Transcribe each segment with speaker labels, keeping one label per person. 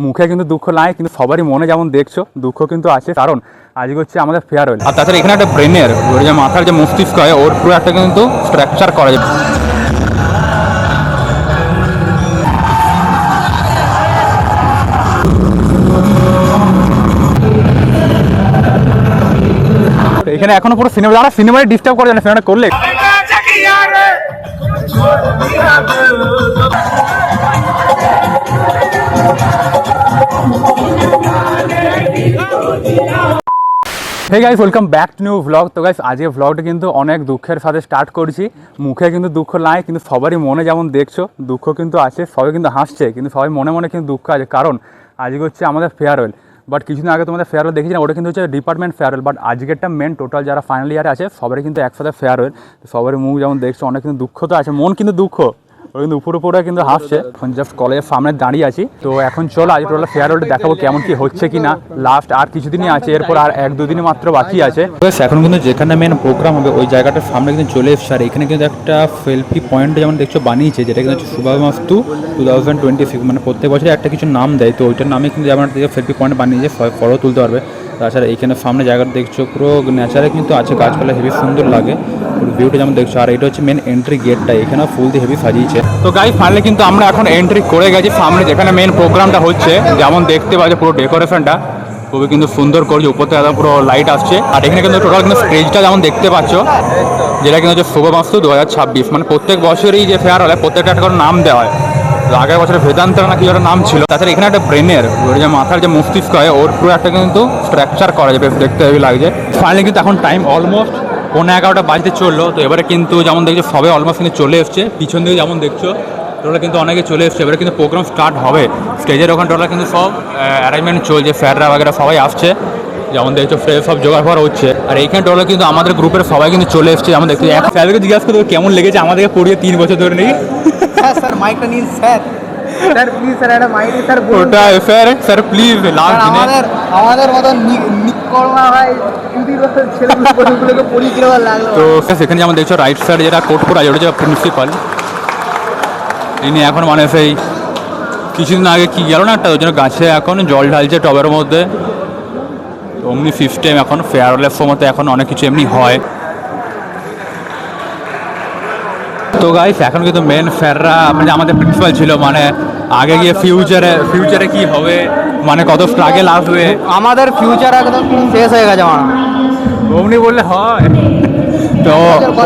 Speaker 1: মুখে কিন্তু দুঃখ নাই, কিন্তু সবারই মনে যেমন দেখছো দুঃখ কিন্তু আছে, কারণ আজকে হচ্ছে আমাদের ফেয়ারওয়েল। আর তাছাড়া এখানে একটা ব্রেনের ওর যে মাথার যে মস্তিষ্ক হয় ওর পুরো একটা কিন্তু স্ট্রাকচার করা যায়। এখানে এখনো পুরো সিনেমা, যারা সিনেমায় ডিস্টার্ব করে জানে সিনেমাটা করলে hey guys, welcome back to new vlog. তো গাইস আজকে ভ্লগটা কিন্তু অনেক দুঃখের সাথে স্টার্ট করছি। মুখে কিন্তু দুঃখ নাই, কিন্তু সবারই মনে যেমন দেখছো দুঃখ কিন্তু আছে। সবাই কিন্তু হাসছে, কিন্তু সবাই মনে মনে কিন্তু দুঃখ আছে, কারণ আজকে হচ্ছে আমাদের ফেয়ারওয়েল। বাট কিছুদিন আগে তোমাদের ফেয়ারওয়েল দেখেছি না, ওটা কিন্তু হচ্ছে ডিপার্টমেন্ট ফেয়ারওয়েল। বাট আজকেরটা মেন টোটাল যারা ফাইনাল ইয়ারে আছে সবারই কিন্তু একসাথে ফেয়ারওয়েল। সবারই মুখ যেমন দেখছো অনেক কিন্তু দুঃখ তো আছে, মন কিন্তু দুঃখ, ওই কিন্তু উপরে কিন্তু হাসছে। এখন জাস্ট কলেজের সামনে দাঁড়িয়ে আছি। তো এখন চলো আজ টোটাল ফেয়ারওয়েলটা দেখাবো কেমন কি হচ্ছে কি না। লাস্ট আর কিছুদিনই আছে, এরপর আর 1-2 দিনই মাত্র বাকি আছে। এখন কিন্তু যেখানে মেন প্রোগ্রাম হবে ওই জায়গাটার সামনে কিন্তু চলে এসছে। আর এখানে কিন্তু একটা সেলফি পয়েন্ট যেমন দেখছো বানিয়েছে, যেটা কিন্তু হচ্ছে শুভমাস্তু 2026, মানে প্রত্যেক বছর একটা কিছু নাম দেয়, তো ওইটার নামে কিন্তু যেমন সেলফি পয়েন্ট বানিয়েছে, ফটো তুলতে পারবে। তাছাড়া এইখানে সামনে জায়গাটা দেখছো পুরো ন্যাচারে কিন্তু আছে, গাছপালা হেভি সুন্দর লাগে, ভিউটা যেমন দেখছো। আর এটা হচ্ছে মেন এন্ট্রি গেটটা, এখানে ফুল দিয়ে হেভি সাজিয়েছে। তো গাইস ফাইনালি কিন্তু আমরা এখন এন্ট্রি করে গেছি সামনে যেখানে মেন প্রোগ্রামটা হচ্ছে। যেমন দেখতে পাচ্ছ পুরো ডেকোরেশনটা খুবই কিন্তু সুন্দর করছে, উপর থেকে পুরো লাইট আসছে। আর এখানে কিন্তু টোটাল কিন্তু স্টেজটা যেমন দেখতে পাচ্ছ, যেটা কিন্তু হচ্ছে শুভমাস্তু 2026, মানে প্রত্যেক বছরই যে ফেয়ার হলে প্রত্যেকটা একটা করে নাম দেওয়া হয়। আগের বছরে বেদান্ত না কি একটা নাম ছিল। তাছাড়া এখানে একটা ব্রেনের ওর যে মাথার যে মস্তিষ্ক হয় ওর পুরো একটা কিন্তু স্ট্রাকচার করা যায়, বেশ দেখতে হেভি লাগছে। ফাইনালি কিন্তু এখন টাইম অলমোস্ট 11:30 বাজতে চললো। তো এবারে কিন্তু যেমন দেখছো সবাই অলমোস্ট কিন্তু চলে এসছে, পিছন দিকে যেমন দেখছো টোটাল কিন্তু অনেকে চলে এসছে। এবারে কিন্তু প্রোগ্রাম স্টার্ট হবে, স্টেজের ওখানে টোটাল কিন্তু সব অ্যারেঞ্জমেন্ট চলছে, স্যাররা বাগেরা সবাই আসছে, যেমন দেখছো ফ্রেশ সব জোগাড় করা হচ্ছে। আর এইখানে টোটাল কিন্তু আমাদের গ্রুপের সবাই কিন্তু চলে এসছে। যেমন দেখছি এক স্যারকে জিজ্ঞাসা করতে কেমন লেগেছে আমাদেরকে পড়িয়ে 3 বছর ধরে নাকি।
Speaker 2: স্যার মাইকটা নিন স্যার, স্যার প্লিজ স্যার একটা মাইক স্যার
Speaker 1: ওটা স্যার স্যার প্লিজ লাস্ট
Speaker 2: আমাদের মতন নিকর্মা ভাই 2 বছর ছেলেগুলোকে পড়িয়ে কিরকম লাগলো।
Speaker 1: তো সেখানে যেমন দেখছো রাইট সাইড যেটা কোট করা আছে ওটা হচ্ছে প্রিন্সিপাল। ইনি এখন মানে সেই কিছুদিন আগে কি গেল না একটা, ওই জন্য গাছে এখন জল ঢালছে টবের মধ্যে। অমনি সিস্টেম এখন ফেয়ারওয়েলের সময় এখন অনেক কিছু এমনি হয়। তো গাইস এখন কিন্তু মেন স্যাররা মানে আমাদের প্রিন্সিপাল ছিল, মানে আগে গিয়ে ফিউচারে কি হবে, মানে কত স্ট্রাগল আসবে,
Speaker 2: আমাদের ফিউচার একদম শেষ হয়ে গেছে আমার।
Speaker 1: অমনি বললে হয়। তো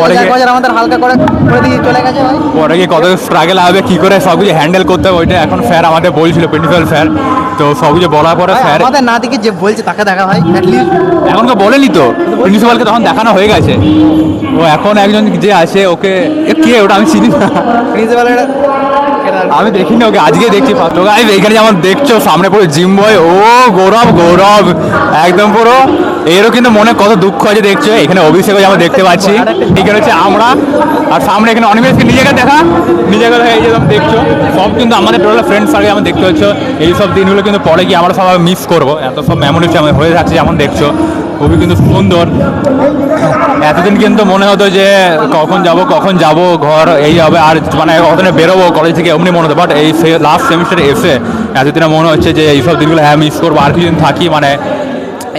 Speaker 1: পরে
Speaker 2: আমাদের হালকা করে দিয়ে চলে গেছে ভাই,
Speaker 1: পরে গিয়ে কত স্ট্রাগল হবে, কী করে সব কিছু হ্যান্ডেল করতে হবে ওইটা এখন স্যার আমাদের বলছিল, প্রিন্সিপাল স্যার। তো সব কিছু বলার পরে স্যার
Speaker 2: আমাদের না দিকে যে বলছে তাকে দেখা ভাই,
Speaker 1: এখন তো বলেনি, তো প্রিন্সিপালকে তখন দেখানো হয়ে গেছে। ও এখন একজন যে আছে ওকে কে ওটা আমি চিনি না,
Speaker 2: প্রিন্সিপালের
Speaker 1: আমি দেখিনি ওকে, আজকে দেখছি ফার্স্ট। এইখানে যেমন দেখছো সামনে পুরো জিম বয়, ও গৌরব একদম পুরো, এরও কিন্তু মনে কত দুঃখ আছে দেখছো। এখানে অভিষেকও যেমন দেখতে পাচ্ছি, এখানে হচ্ছে আমরা, আর সামনে এখানে অনিমেষকে নিজেকে এই যে দেখছো সব কিন্তু আমাদের টোটাল ফ্রেন্ড সার্কেল যেমন দেখতে পাচ্ছ। এইসব দিনগুলো কিন্তু পরে গিয়ে আমরা সবাই মিস করবো, এত সব মেমোরিজ হয়ে থাকছে যেমন দেখছো, খুবই কিন্তু সুন্দর। এতদিন কিন্তু মনে হতো যে কখন যাব ঘর এই হবে, আর মানে কতদিনে বেরোবো কলেজ থেকে এমনি মনে হতো। বাট এই লাস্ট সেমিস্টারে এসে এতদিনে মনে হচ্ছে যে এইসব দিনগুলো হ্যাঁ মিস করবো, আর কিছুদিন থাকি, মানে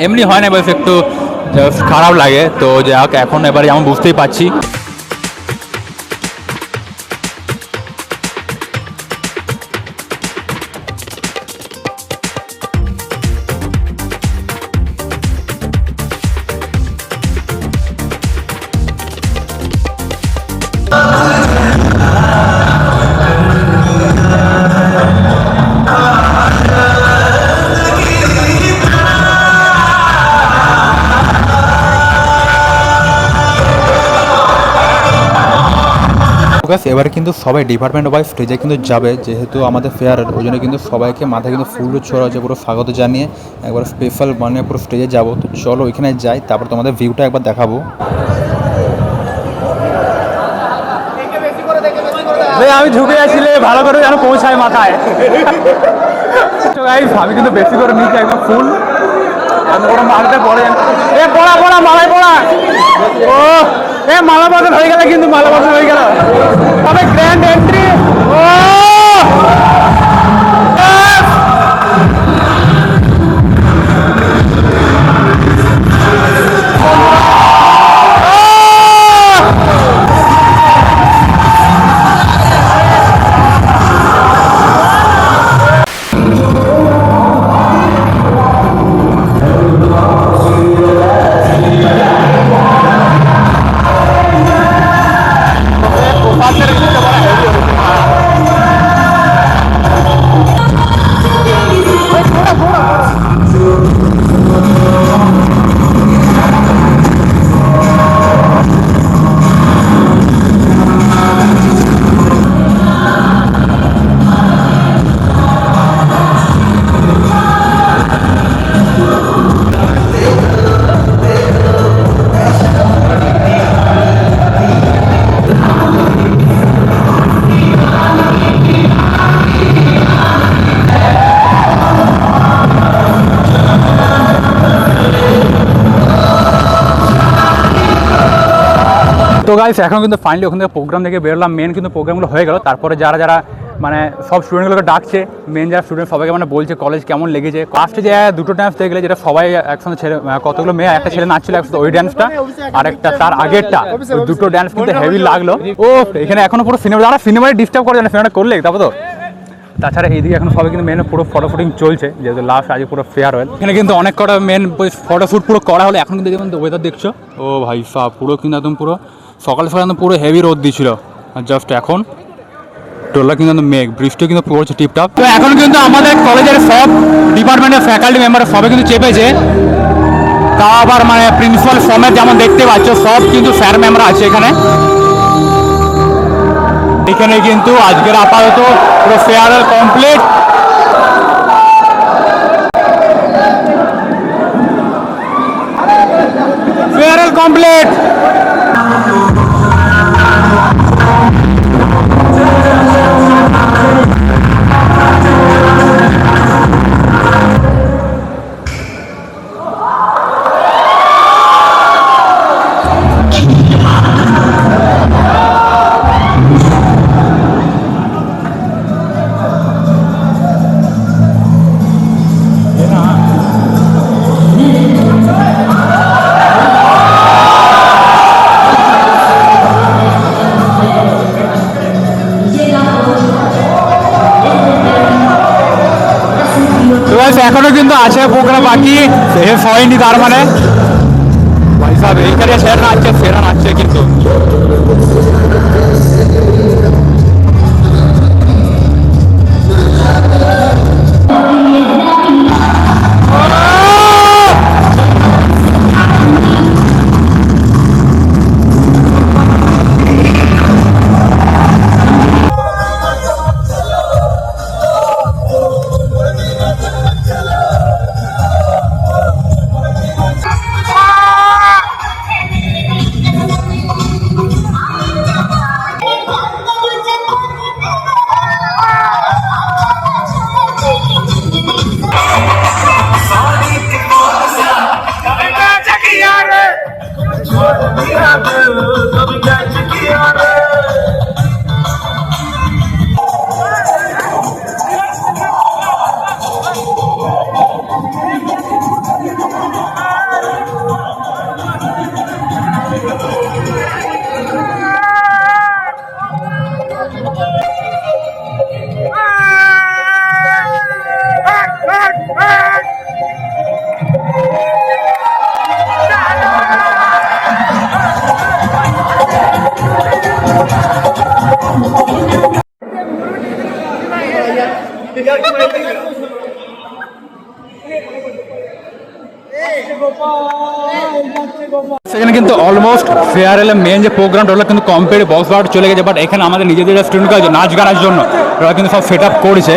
Speaker 1: এমনি হয় না, বেশ একটু খারাপ লাগে। তো যাই হোক এখন এবারে যেমন বুঝতেই পারছি। এবারে কিন্তু সবাই ডিপার্টমেন্ট ওয়াইজ স্টেজে কিন্তু যাবে, যেহেতু আমাদের ফেয়ার, ওই জন্য কিন্তু সবাইকে মাথায় কিন্তু ফুল ছড়া হচ্ছে পুরো স্বাগত জানিয়ে একবার স্পেশাল মানে পুরো স্টেজে যাবো। তো চলো ওইখানে যাই, তারপর তোমাদের ভিউটা একবার দেখাবো। আমি ঝুঁকে যাচ্ছিলে ভালো করে যেন পৌঁছায় মাথায়। আমি কিন্তু বেশি করে নিচ্ছি একদম ফুল, মালাটা পড়ে পড়া মালায় পড়া, ও মালা বদল হয়ে গেল, কিন্তু মালা বদল হয়ে গেল। তবে গ্র্যান্ড এন্ট্রি, ও তো গাইস এখন কিন্তু ফাইনালি ওখান থেকে প্রোগ্রাম থেকে বেরোলাম, মেন কিন্তু প্রোগ্রামগুলো হয়ে গেল। তারপরে যারা যারা মানে সব স্টুডেন্টগুলোকে ডাকছে, মেন যারা স্টুডেন্ট সবাইকে মানে বলছে কলেজ কেমন লেগেছে। ফার্স্টে যে দুটো ডান্স দেখলে যেটা সবাই একসঙ্গে ছেলে কতগুলো মেয়ে একটা ছেলে নাচছিল একসাথে, ওই ডান্সটা আর একটা তার আগেরটা, ওই দুটো ডান্স কিন্তু হেভি লাগলো। ও এখানে এখনো পুরো সিনেমা, যারা সিনেমায় ডিস্টার্ব করে না সিনেমাটা করলে তারপর তো। তাছাড়া এইদিকে এখন সবাই কিন্তু মেন পুরো ফটো শুটিং চলছে, যেহেতু লাস্ট আজকে পুরো ফেয়ারওয়েল। এখানে কিন্তু অনেক কটা মেন ফটো শ্যুট পুরো করা হলো। এখন কিন্তু দেখুন ওয়েদার দেখছো, ও ভাই সাহ পুরো কিন্তু একদম পুরো সকাল সকাল একদম পুরো হেভি রোদ দিয়েছিল, আর জাস্ট এখন টোলা কিন্তু মেঘ, বৃষ্টি কিন্তু পড়ছে টিপটাপ। তো এখন কিন্তু আমাদের কলেজের সব ডিপার্টমেন্টের ফ্যাকাল্টি মেম্বার সবাই কিন্তু চেপেছে, তা আবার মানে প্রিন্সিপাল সমেত যেমন দেখতে পাচ্ছ সব কিন্তু স্যার ম্যামরা আছে এখানে। এখানে কিন্তু আজকের আপাতত পুরো ফেয়ারওয়েল কমপ্লিট। Farewell complete. এখনো কিন্তু আছে প্রোগ্রাম বাকি, শেষ হয়নি। তার মানে ভাই সাহেব এইখানে সেরা নাচছে, সেরা নাচছে কিন্তু। সেখানে কিন্তু অলমোস্ট ফেয়ারওয়েলের মেন যে প্রোগ্রামটা ওগুলো কিন্তু কমপ্লিট, বক্স বাউট চলে গেছে। বাট এখানে আমাদের নিজেদের স্টুডেন্টরা নাচ গানার জন্য ওরা কিন্তু সব সেট আপ করেছে।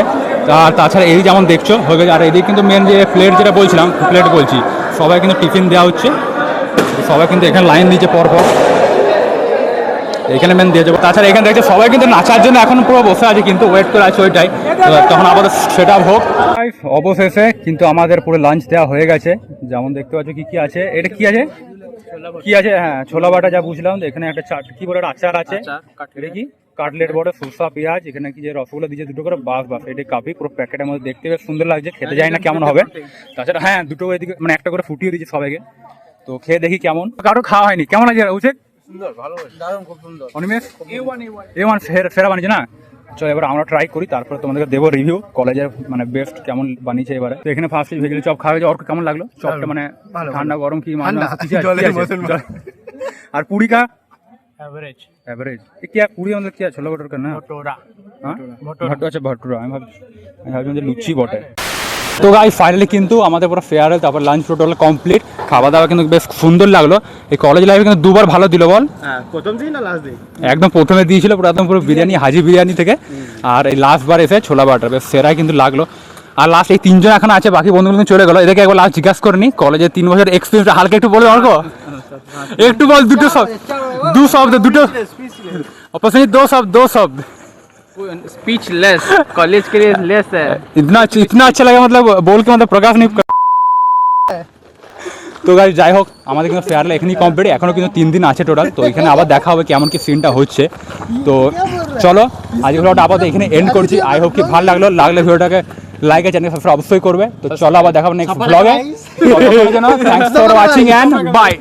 Speaker 1: আর তাছাড়া এই যেমন দেখছো হয়ে গেছে। আর এদিকে কিন্তু মেন যে প্লেট যেটা বলছিলাম, প্লেট বলছি, সবাই কিন্তু টিফিন দেওয়া হচ্ছে। সবাই কিন্তু এখানে লাইন দিচ্ছে পরপর, এখানে মেন দিয়ে যাবো। তাছাড়া এখানে দেখছে সবাই কিন্তু নাচার জন্য এখন পুরো বসে আছে, কিন্তু ওয়েট করে আছে ওইটাই, তখন আবার সেট আপ হোক। অবশেষে কিন্তু আমাদের পুরো লাঞ্চ দেওয়া হয়ে গেছে। যেমন দেখতে পাচ্ছ কি কি আছে, এটা কি আছে কি আছে, হ্যাঁ ছোলা বাটা যা বুঝলাম। এখানে একটা চাট কি বলে আচার আছে, এটা কি কাটলেট বড়, সরষা পেঁয়াজ, এখানে কি যে রসগোল্লা দিয়েছে দুটো করে, বাস বাস এটা কাপি পুরো প্যাকেটের মধ্যে, দেখতে বেশ সুন্দর লাগছে, খেতে যাই না কেমন হবে। তাছাড়া হ্যাঁ দুটো এদিকে মানে একটা করে ফুটিয়ে দিয়েছে সবাইকে, তো খেয়ে দেখি কেমন। কারো খাওয়া হয়নি, কেমন আছে উচিত? সুন্দর, ভালো, দারুণ, খুব সুন্দর। অনিমেষ A1 সেরা বানিয়েছে না? চলো এবার আমরা ট্রাই করি, তারপরে তোমাদেরকে দেবো রিভিউ কলেজের মানে বেস্ট কেমন বানিয়েছে এবারে। তো এখানে ফার্স্ট ভেজিটেবল চপ খাওয়া হয়েছে, ওর কেমন লাগলো চপটা? মানে ঠান্ডা গরম কি আর পুরিকা এভারেজ এভারেজ কি পুরি আমাদের কি ছোলা বটর না ভটুরা, হ্যাঁ ভটুরা, আচ্ছা ভটুরা, আমি ভাবছি যে লুচি বটে। তো গাইস ফাইনালি কিন্তু আমাদের পুরো ফেয়ারওয়েল তারপর লাঞ্চ টোটাল কমপ্লিট, খাওয়া দাওয়া কিন্তু বেশ সুন্দর লাগলো। এই কলেজ লাইফে কিন্তু দুবার ভালো দিল বল,
Speaker 2: প্রথম দিন না লাস্ট দিন?
Speaker 1: একদম প্রথমে দিয়েছিল পুরো একদম পুরো বিরিয়ানি, হাজি বিরিয়ানি থেকে, আর এই লাস্ট বার এসে ছোলা বাটার বেশ সেরাই কিন্তু লাগলো। আর লাস্ট এই তিনজন এখন আছে, বাকি বন্ধুগুলো চলে গেলো। এদেরকে একবার লাস্ট জিজ্ঞাসা করে নি কলেজের 3 বছর এক্সপিরিয়েন্স হালকা একটু বলে অর্ক, একটু বল দুটো শব্দ দুটো ऑपोजिट दो शब्द
Speaker 3: स्पीचलेस कॉलेज के लिए लेस है।
Speaker 1: इतना अच्छा लगा, मतलब बोल के मतलब प्रकाश नहीं তো গাইস যাই হোক আমাদের কিন্তু ফেয়ারওয়েল এখানেই কমপ্লিট, এখনও কিন্তু 3 দিন আছে টোটাল। তো এখানে আবার দেখা হবে কেমন কি সিনটা হচ্ছে। তো চলো আজকে ভিডিওটা আপাতত এখানে এন্ড করছি। আই হোপ কি ভালো লাগলে ভিডিওটাকে লাইক আর চ্যানেল সাবস্ক্রাইব অবশ্যই করবে। তো চলো আবার দেখা হবে নেক্সট ব্লগে। Thanks for watching and by.